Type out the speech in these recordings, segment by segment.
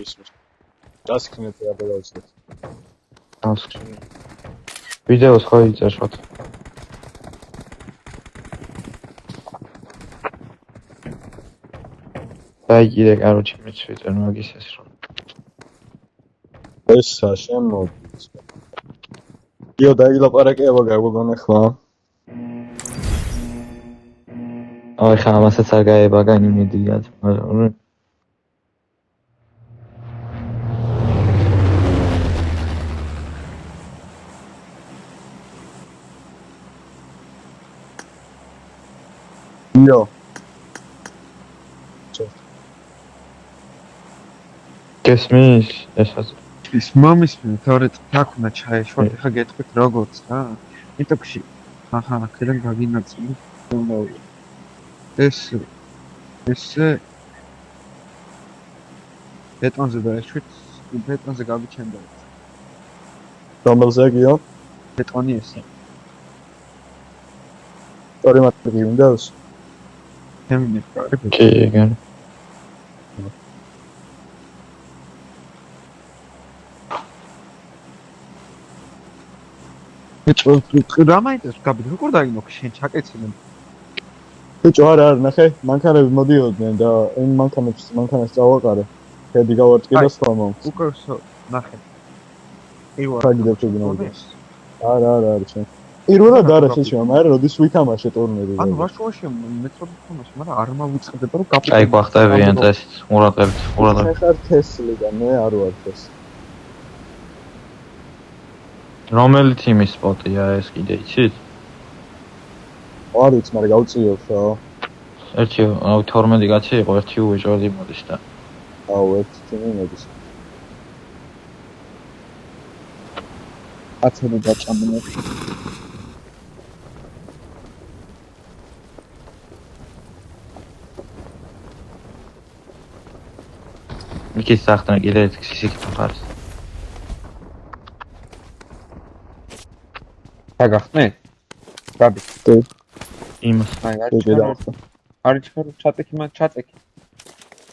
ისმის. დასკნეთ რა დავაცხოთ. დასკნე. ვიდეოს ხო იწერშოთ. აი კიდე კაროჩი მეცვიტერ მაგის ეს რომ. ეს შემოდის. იო დაილაპარაკება გაგვიგონე ხმა. აი ხა ამასაც არ გაებაგა იმედიად, მაგრამ იო. გესმის ესაც ის მომისმენ თორე თქნა ჩაეშვა ხა გეტყვით როგორც რა მიტოქში აჰა აქედან გაგინაცვლი ეს ბეტონზე დაეშვით ბეტონზე გავიჩენდა რომელზე გიო? ბეტონი ესე ორი მატრი უნდას? თემი კარგი კი ეგენ რა მაინტერესებს გაბი როგორ დაინოქ შენ ჩაკეცილენ ბიჭო არა ნახე მანქანები მოდიოდნენ და იმ მანქანას წავაყარე ხედი გავარწკი და სხვა მომს უკვე ნახე ევარ გაგიდებს არა შენ პირველად არა შეშმა მაგრამ როდის ვითამაშე ტურნირი ანუ ვაშუაში მეტრობი თამაში მაგრამ არ მოვიწყდება რომ გაპიტანი აი გვახტებიან წესით ურაყებთ შენ ხარ თესლი და მე არ ვარ თესლი რომელი თიმის სპოტია ეს კიდე იცით? არ ვიცი, მაგრამ გავწიოთ რა. ერთი 12 კაცი იყო, ერთი უეჭველი მოდის და. აუ, ერთი თიმი მოდის. აცები დაჭამნე. იქის სახტნა კიდე ერთი სისიქით მხარს. აგახნე? გაბი. იმას. აი, არის ჩქარო ჩატეკი მაგ ჩატეკი.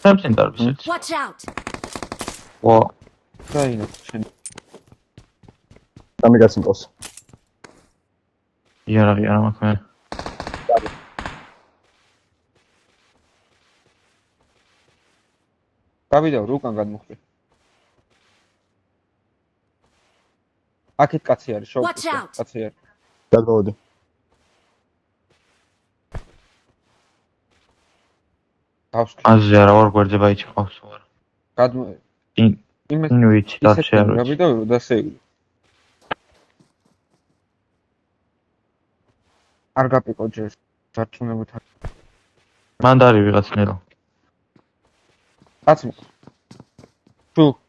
სამწინ დარბის. Watch out. ვა. დაინო შენ. დამიგასინკოს. იარაღი არა მაქვს მე. გავიდა რუკან გადმოხდი. აქეთ კაცი არის შოუ კაცი არის. გადმოვედი. დავსკი. აზი არა ვარ გვერდება იცი ყავს ვარ. გადმო იმე ვიცი დაცე არ ვიცი. გავიდა დასეილი. არ გაპიკო ჯერ სარჩუნებოთ. მანდარი ვიღაც ნელა. კაცი. თუ